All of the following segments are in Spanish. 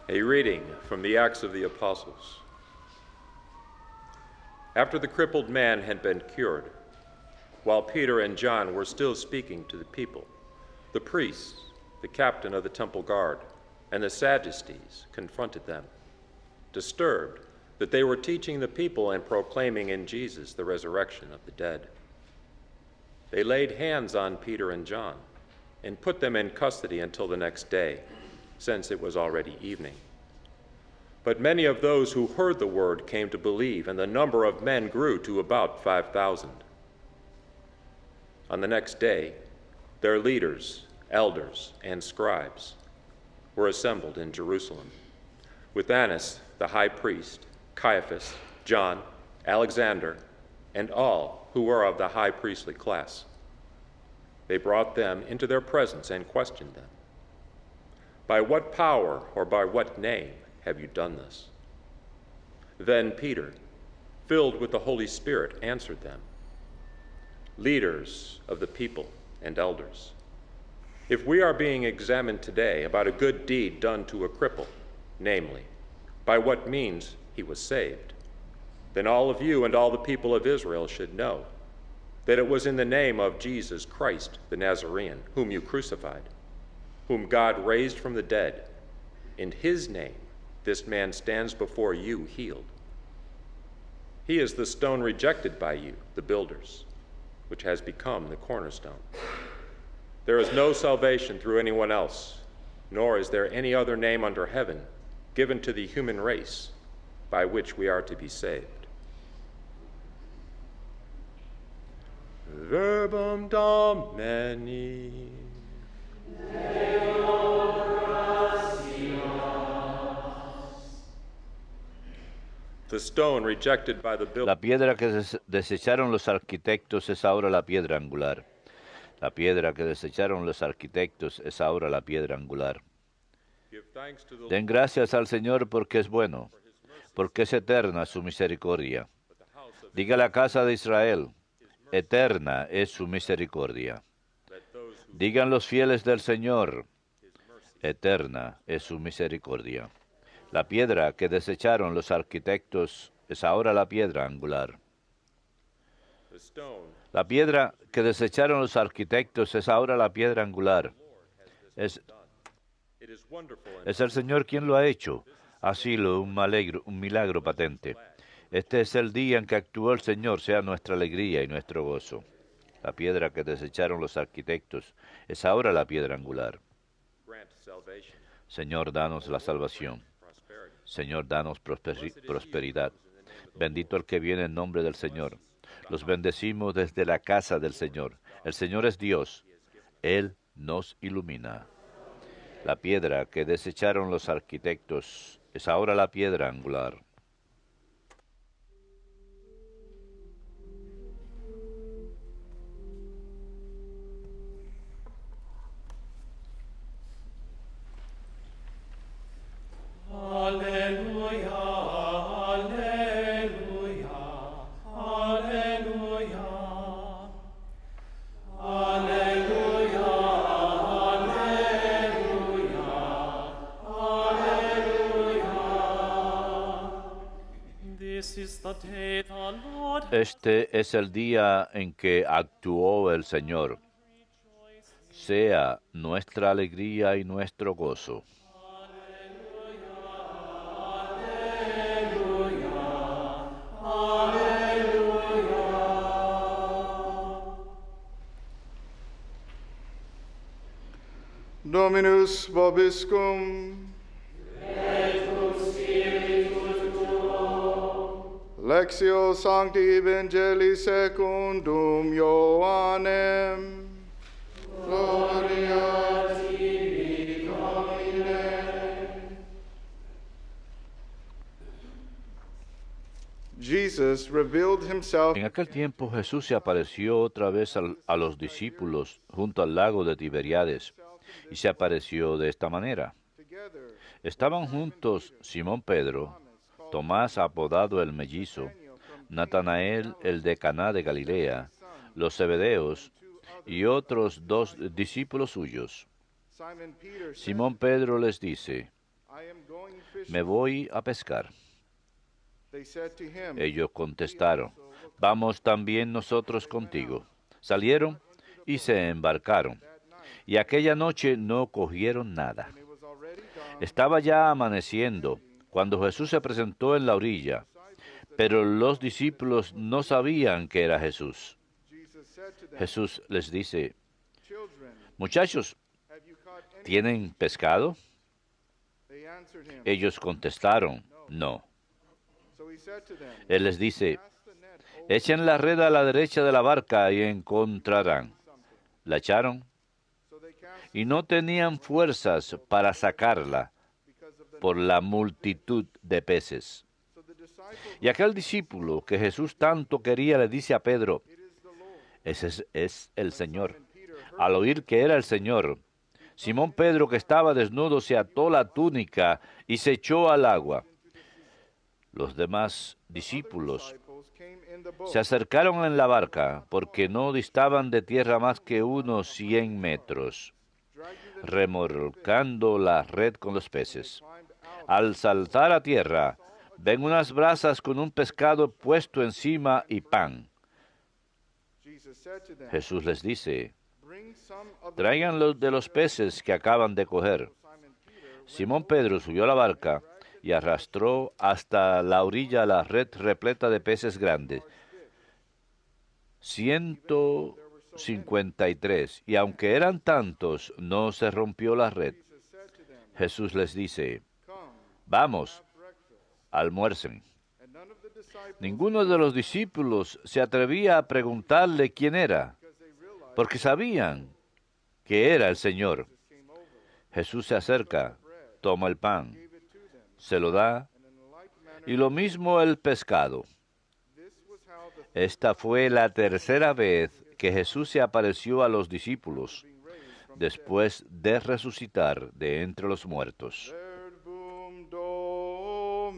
A reading from the Acts of the Apostles. After the crippled man had been cured, while Peter and John were still speaking to the people, the priests, the captain of the temple guard, and the Sadducees confronted them, disturbed that they were teaching the people and proclaiming in Jesus the resurrection of the dead. They laid hands on Peter and John and put them in custody until the next day, since it was already evening. But many of those who heard the word came to believe, and the number of men grew to about 5,000. On the next day, their leaders, elders, and scribes were assembled in Jerusalem, with Annas the high priest, Caiaphas, John, Alexander, and all who were of the high priestly class. They brought them into their presence and questioned them. By what power or by what name have you done this? Then Peter, filled with the Holy Spirit, answered them, leaders of the people and elders, if we are being examined today about a good deed done to a cripple, namely, by what means he was saved, then all of you and all the people of Israel should know that it was in the name of Jesus Christ the Nazarene, whom you crucified, whom God raised from the dead. In his name, this man stands before you healed. He is the stone rejected by you, the builders, which has become the cornerstone. There is no salvation through anyone else, nor is there any other name under heaven given to the human race by which we are to be saved. Verbum Domini. The stone rejected by the builders. La piedra que desecharon los arquitectos es ahora la piedra angular. La piedra que desecharon los arquitectos es ahora la piedra angular. Den gracias al Señor porque es bueno, porque es eterna su misericordia. Diga la casa de Israel, eterna es su misericordia. Digan los fieles del Señor, eterna es su misericordia. La piedra que desecharon los arquitectos es ahora la piedra angular. La piedra que desecharon los arquitectos es ahora la piedra angular. Es el Señor quien lo ha hecho. Ha sido un milagro patente. Este es el día en que actuó el Señor, sea nuestra alegría y nuestro gozo. La piedra que desecharon los arquitectos es ahora la piedra angular. Señor, danos la salvación. Señor, danos prosperidad. Bendito el que viene en nombre del Señor. Los bendecimos desde la casa del Señor. El Señor es Dios. Él nos ilumina. La piedra que desecharon los arquitectos es ahora la piedra angular. Este es el día en que actuó el Señor. Sea nuestra alegría y nuestro gozo. Dominus vobiscum. Lectio Sancti Evangelii secundum Ioannem. Gloria tibi, Domine. Jesus revealed himself. En aquel tiempo Jesús se apareció otra vez a los discípulos junto al lago de Tiberíades, y se apareció de esta manera. Estaban juntos Simón Pedro, Tomás apodado el Mellizo, Natanael el de Caná de Galilea, los Zebedeos y otros 2 discípulos suyos. Simón Pedro les dice, I am going fishing. me voy a pescar. They said to him, Ellos contestaron, vamos también nosotros contigo. Salieron y se embarcaron. Y aquella noche no cogieron nada. and it was already dawn. Estaba ya amaneciendo cuando Jesús se presentó en la orilla, pero los discípulos no sabían que era Jesús. Jesus said to them, Jesús les dice, children, muchachos, have you caught any? ¿tienen pescado? They answered him. Ellos contestaron, no. So he said to them, Él les dice, cast the net over echen la red a la derecha de la barca y encontrarán. La echaron so they cast y no tenían fuerzas para sacarla because of the por la multitud de peces. so the disciples Y aquel discípulo que Jesús tanto quería le dice a Pedro, it is the Lord. ese es el Señor. And Peter heard Al oír que era el Señor, Simón Pedro, que estaba desnudo, se ató la túnica y se echó al agua. Los demás discípulos disciples came in the boat, se acercaron en la barca porque no distaban de tierra más que unos 100 metros, dragging the remolcando la red con los peces. climbed out. Al saltar a tierra, ven unas brasas con un pescado puesto encima y pan. Jesus said to them, Jesús les dice, bring some of the traigan los de los peces que acaban de coger. Simon Peter Simón Pedro subió a la barca y arrastró hasta la orilla la red repleta de peces grandes, 153, y aunque eran tantos, no se rompió la red. Jesus said to them, Jesús les dice, come, vamos, breakfast. almuercen. And none of the disciples, Ninguno de los discípulos se atrevía a preguntarle quién era, because they realized porque sabían que era el Señor. Jesus came over, Jesús se acerca, toma el pan, gave it to them, se lo da, and in like manner, y lo mismo el pescado. this was how the Esta fue la tercera vez que Jesús se apareció a los discípulos being raised from después de resucitar de entre los muertos. Verbum Domini.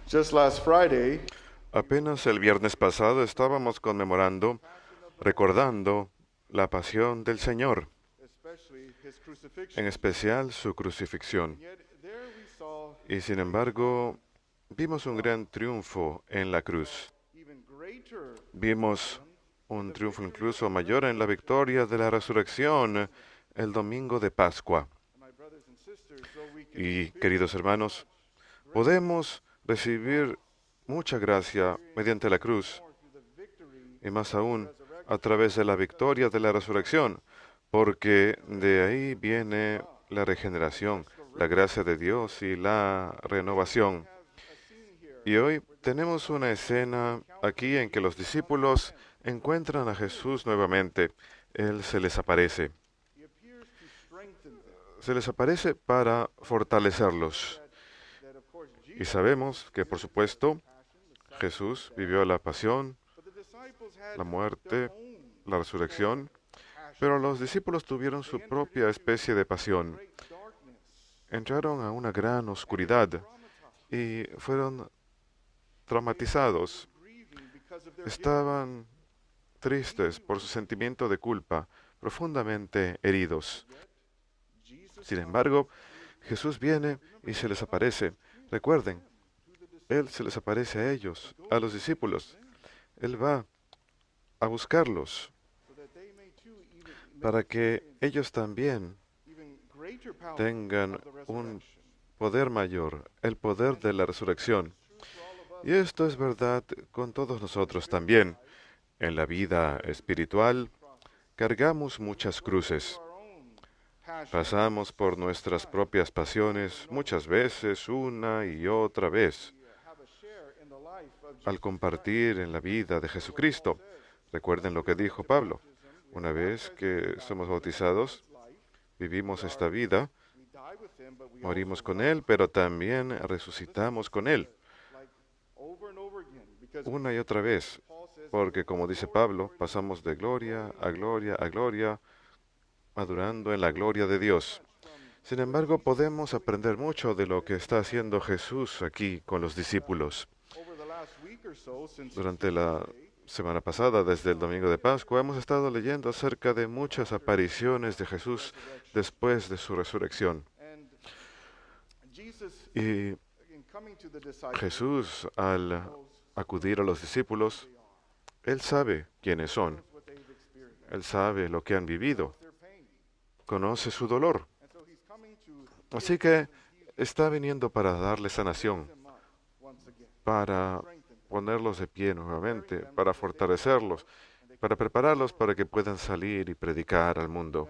Just last Friday, Apenas el viernes pasado estábamos conmemorando, recordando la pasión del Señor, especially his crucifixion. en especial su crucifixión. Yet there we saw Y sin embargo, vimos un gran triunfo en la cruz. even greater. Vimos un triunfo incluso mayor en la victoria de la resurrección el domingo de Pascua. My brothers and sisters, though we can Y, queridos hermanos, podemos recibir mucha gracia mediante la cruz through the victory y más aún a través de la victoria de la resurrección, porque de ahí viene la regeneración, la gracia de Dios y la renovación. Y hoy tenemos una escena aquí en que los discípulos encuentran a Jesús nuevamente. Él se les aparece. he appears to strengthen them. Se les aparece para fortalecerlos. That of course Y Jesus, sabemos que, por supuesto, Jesús vivió la pasión, but the disciples had la their muerte, own la resurrección, passion, pero los discípulos tuvieron su propia especie de pasión. great darkness, Entraron a una gran oscuridad y fueron traumatizados. grieving because of their Estaban tristes por su sentimiento de culpa, profundamente heridos. Jesus Sin embargo, Jesús viene y se les aparece. Recuerden, Él se les aparece a ellos, a los discípulos. Él va a buscarlos so that they may too even para que ellos también even greater power tengan of the un resurrection. poder mayor, el poder de la resurrección. Y esto es verdad con todos nosotros también. En la vida espiritual cargamos muchas cruces. Our own passion Pasamos por nuestras propias pasiones muchas veces, una y otra vez, have a share in the life of al compartir en la vida de Jesucristo. Recuerden lo que dijo Pablo. Una vez que somos bautizados, vivimos esta vida, we die with him, but we morimos con Él, pero también resucitamos con Él. like over and over again because Una y otra vez. Paul says porque como dice Pablo, pasamos de gloria a gloria a gloria, madurando en la gloria de Dios. Sin embargo, podemos aprender mucho de lo que está haciendo Jesús aquí con los discípulos. Durante la semana pasada, desde el domingo de Pascua, hemos estado leyendo acerca de muchas apariciones de Jesús después de su resurrección. Y Jesús, al acudir a los discípulos, Él sabe quiénes son. Él sabe lo que han vivido. Conoce su dolor. Así que está viniendo para darles sanación, para ponerlos de pie nuevamente, para fortalecerlos, para prepararlos para que puedan salir y predicar al mundo.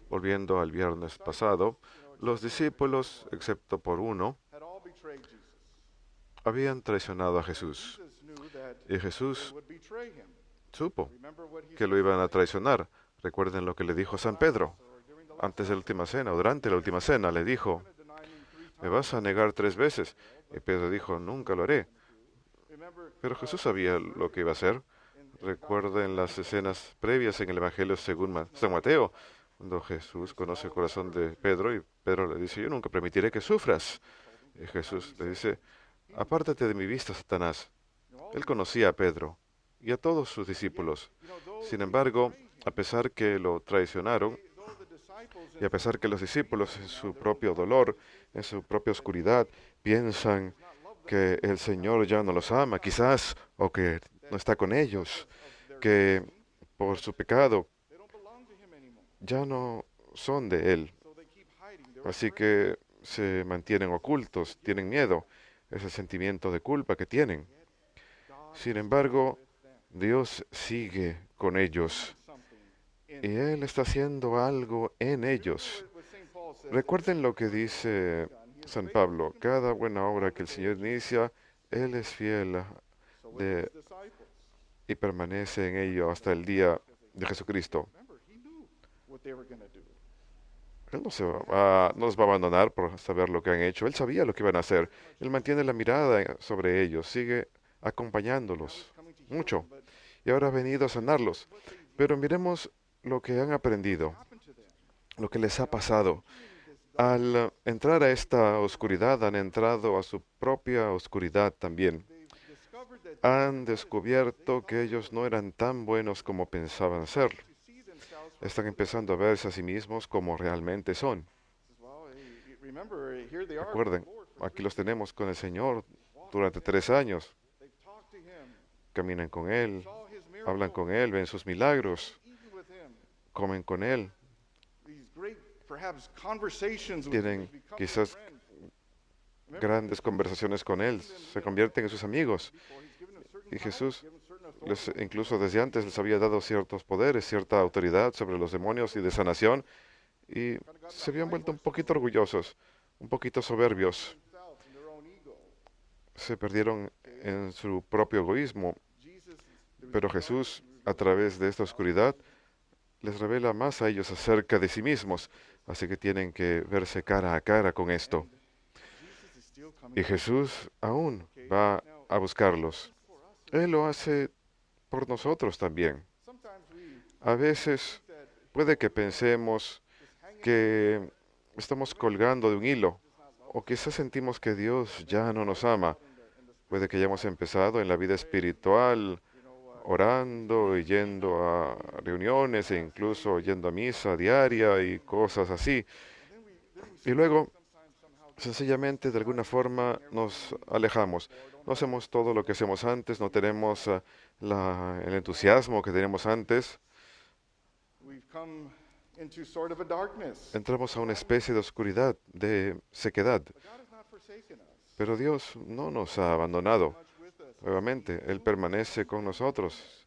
Volviendo al viernes pasado, los discípulos, excepto por uno, habían traicionado a Jesús. Y Jesús supo que lo iban a traicionar. Recuerden lo que le dijo San Pedro antes de la última cena, o durante la última cena. Le dijo, me vas a negar 3 veces. Y Pedro dijo, nunca lo haré. Pero Jesús sabía lo que iba a hacer. Recuerden las escenas previas en el Evangelio según San Mateo, cuando Jesús conoce el corazón de Pedro y Pedro le dice, yo nunca permitiré que sufras. Y Jesús le dice, apártate de mi vista, Satanás. Él conocía a Pedro y a todos sus discípulos. Sin embargo, a pesar que lo traicionaron, y a pesar que los discípulos en su propio dolor, en su propia oscuridad, piensan que el Señor ya no los ama, quizás, o que no está con ellos, que por su pecado ya no son de Él. Así que se mantienen ocultos, tienen miedo, ese sentimiento de culpa que tienen. Sin embargo, Dios sigue con ellos y Él está haciendo algo en ellos. Recuerden lo que dice San Pablo, cada buena obra que el Señor inicia, Él es fiel y permanece en ello hasta el día de Jesucristo. Él no los va a abandonar por saber lo que han hecho. Él sabía lo que iban a hacer. Él mantiene la mirada sobre ellos, sigue acompañándolos mucho. Y ahora ha venido a sanarlos. Pero miremos lo que han aprendido, lo que les ha pasado. Al entrar a esta oscuridad, han entrado a su propia oscuridad también. Han descubierto que ellos no eran tan buenos como pensaban ser. Están empezando a verse a sí mismos como realmente son. Recuerden, aquí los tenemos con el Señor durante 3 años. Caminan con Él, hablan con Él, ven sus milagros, comen con Él. Tienen quizás grandes conversaciones con Él, se convierten en sus amigos. Y Jesús incluso desde antes les había dado ciertos poderes, cierta autoridad sobre los demonios y de sanación, y se habían vuelto un poquito orgullosos, un poquito soberbios. Se perdieron en su propio egoísmo, pero Jesús, a través de esta oscuridad, les revela más a ellos acerca de sí mismos, así que tienen que verse cara a cara con esto. Y Jesús aún va a buscarlos. Él lo hace por nosotros también. A veces puede que pensemos que estamos colgando de un hilo, o quizás sentimos que Dios ya no nos ama. Puede que hayamos empezado en la vida espiritual orando y yendo a reuniones e incluso yendo a misa diaria y cosas así. Y luego, sencillamente, de alguna forma, nos alejamos. No hacemos todo lo que hacemos antes, no tenemos el entusiasmo que teníamos antes. Entramos a una especie de oscuridad, de sequedad. Pero Dios no nos ha abandonado. Nuevamente, Él permanece con nosotros.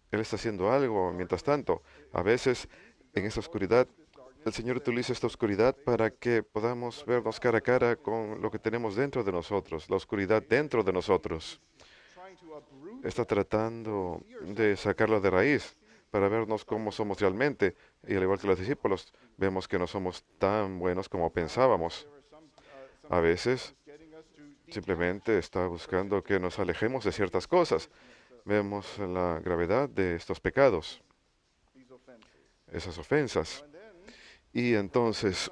Él está haciendo algo. Mientras tanto, a veces en esa oscuridad, el Señor utiliza esta oscuridad para que podamos vernos cara a cara con lo que tenemos dentro de nosotros, la oscuridad dentro de nosotros. Está tratando de sacarlo de raíz para vernos cómo somos realmente. Y al igual que los discípulos, vemos que no somos tan buenos como pensábamos. A veces simplemente está buscando que nos alejemos de ciertas cosas. Vemos la gravedad de estos pecados, esas ofensas. Y entonces,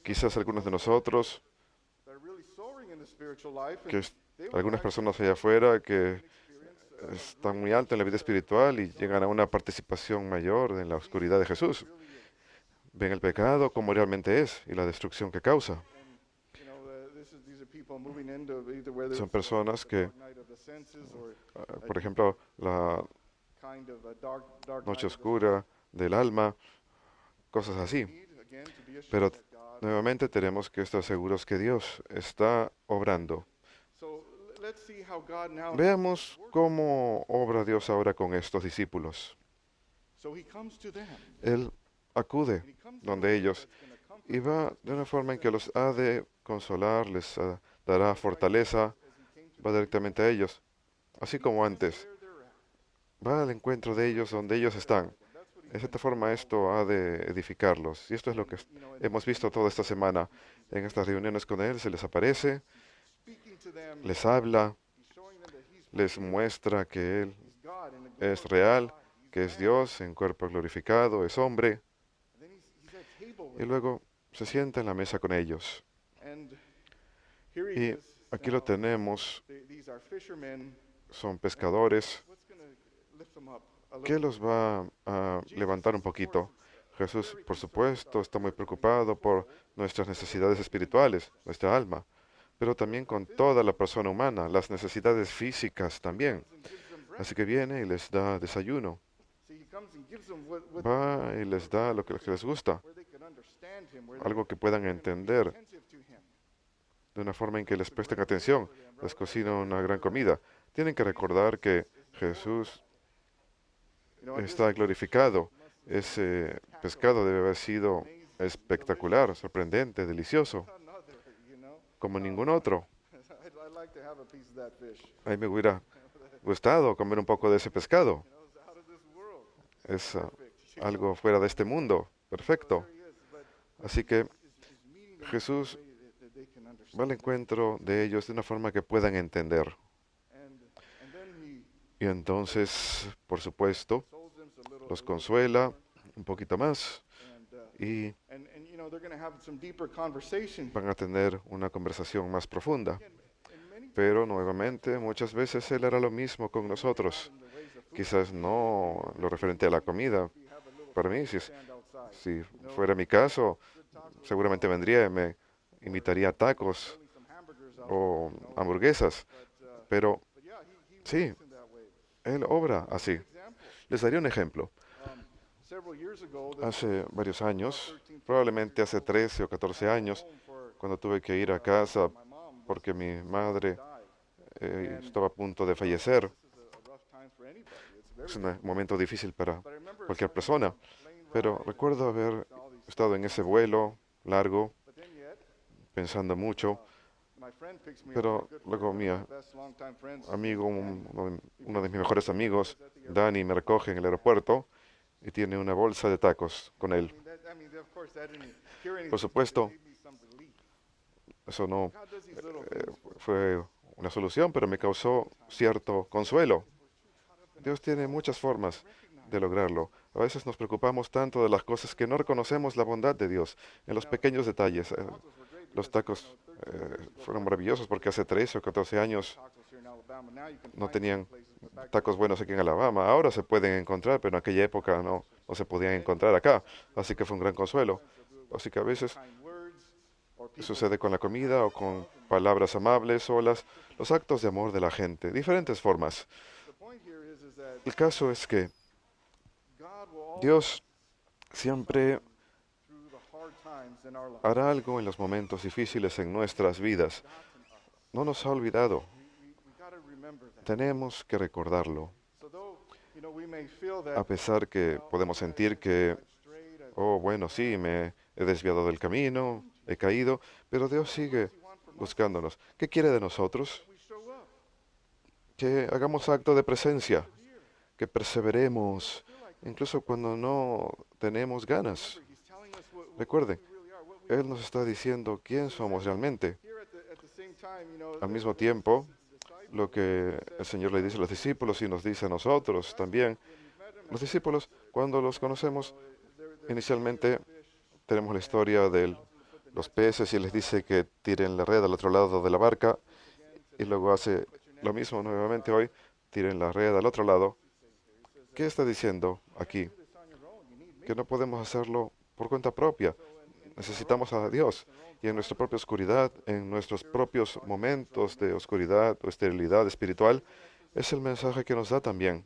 quizás algunos de nosotros, algunas personas allá afuera que están muy altas en la vida espiritual y llegan a una participación mayor en la oscuridad de Jesús, ven el pecado como realmente es y la destrucción que causa. Son personas que, por ejemplo, la noche oscura del alma, cosas así. Pero nuevamente tenemos que estar seguros que Dios está obrando. Veamos cómo obra Dios ahora con estos discípulos. Él acude donde ellos y va de una forma en que los ha de consolar, les dará fortaleza, va directamente a ellos, así como antes. Va al encuentro de ellos donde ellos están. De cierta forma esto ha de edificarlos. Y esto es lo que hemos visto toda esta semana. En estas reuniones con Él se les aparece, les habla, les muestra que Él es real, que es Dios en cuerpo glorificado, es hombre. Y luego se sienta en la mesa con ellos. Y aquí lo tenemos, son pescadores. ¿Qué los va a levantar un poquito? Jesús, por supuesto, está muy preocupado por nuestras necesidades espirituales, nuestra alma, pero también con toda la persona humana, las necesidades físicas también. Así que viene y les da desayuno. Va y les da lo que les gusta, algo que puedan entender, de una forma en que les presten atención. Les cocina una gran comida. Tienen que recordar que Jesús está glorificado. Ese pescado debe haber sido espectacular, sorprendente, delicioso, como ningún otro. A mí me hubiera gustado comer un poco de ese pescado. Es algo fuera de este mundo, perfecto. Así que Jesús va al encuentro de ellos de una forma que puedan entender. Y entonces, por supuesto, los consuela un poquito más y van a tener una conversación más profunda. Pero nuevamente, muchas veces Él hará lo mismo con nosotros. Quizás no lo referente a la comida. Para mí, si fuera mi caso, seguramente vendría y me invitaría a tacos o hamburguesas. Pero sí, Él obra así. Les daría un ejemplo. Hace varios años, probablemente hace 13 o 14 años, cuando tuve que ir a casa porque mi madre estaba a punto de fallecer. Es un momento difícil para cualquier persona, pero recuerdo haber estado en ese vuelo largo, pensando mucho, pero luego mi amigo, uno de mis mejores amigos, Danny, me recoge en el aeropuerto y tiene una bolsa de tacos con él. Por supuesto, eso no fue una solución, pero me causó cierto consuelo. Dios tiene muchas formas de lograrlo. A veces nos preocupamos tanto de las cosas que no reconocemos la bondad de Dios en los pequeños detalles. Los tacos fueron maravillosos porque hace 13 o 14 años no tenían tacos buenos aquí en Alabama. Ahora se pueden encontrar, pero en aquella época no se podían encontrar acá. Así que fue un gran consuelo. Así que a veces sucede con la comida o con palabras amables o los actos de amor de la gente. Diferentes formas. El caso es que Dios siempre hará algo en los momentos difíciles en nuestras vidas. No nos ha olvidado. Tenemos que recordarlo. A pesar que podemos sentir que, oh, bueno, sí, me he desviado del camino, he caído, pero Dios sigue buscándonos. ¿Qué quiere de nosotros? Que hagamos acto de presencia, que perseveremos, incluso cuando no tenemos ganas. Recuerden, Él nos está diciendo quién somos realmente. al mismo tiempo, lo que el Señor le dice a los discípulos y nos dice a nosotros también. Los discípulos, cuando los conocemos, inicialmente tenemos la historia de los peces y les dice que tiren la red al otro lado de la barca y luego hace lo mismo nuevamente hoy, tiren la red al otro lado. ¿Qué está diciendo aquí? Que no podemos hacerlo por cuenta propia. Necesitamos a Dios. Y en nuestra propia oscuridad, en nuestros propios momentos de oscuridad o esterilidad espiritual, es el mensaje que nos da también.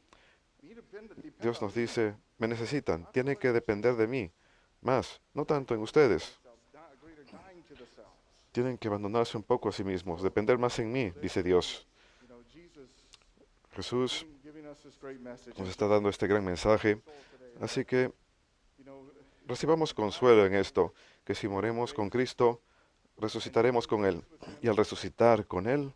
Dios nos dice, me necesitan, tienen que depender de mí, más, no tanto en ustedes. Tienen que abandonarse un poco a sí mismos, depender más en mí, dice Dios. Jesús nos está dando este gran mensaje, así que recibamos consuelo en esto, que si moremos con Cristo, resucitaremos con Él. Y al resucitar con Él,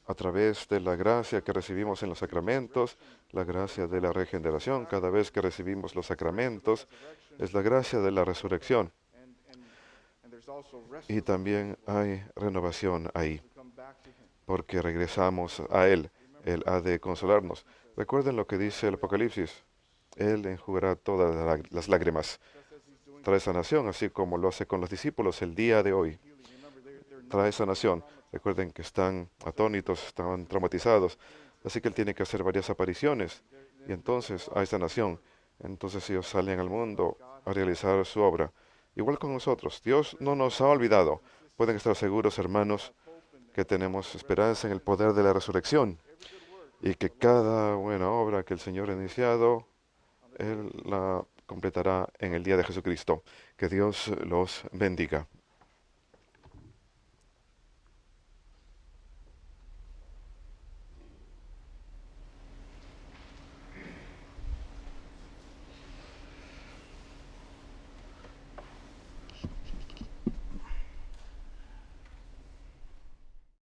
a través de la gracia que recibimos en los sacramentos, la gracia de la regeneración, cada vez que recibimos los sacramentos, es la gracia de la resurrección. Y también hay renovación ahí, porque regresamos a Él. Él ha de consolarnos. Recuerden lo que dice el Apocalipsis. Él enjugará todas las lágrimas. Trae sanación, así como lo hace con los discípulos el día de hoy. Trae sanación. Recuerden que están atónitos, están traumatizados. Así que Él tiene que hacer varias apariciones. Y entonces hay sanación. Entonces ellos salen al mundo a realizar su obra. Igual con nosotros. Dios no nos ha olvidado. Pueden estar seguros, hermanos, que tenemos esperanza en el poder de la resurrección. Y que cada buena obra que el Señor ha iniciado, Él la completará en el día de Jesucristo. Que Dios los bendiga.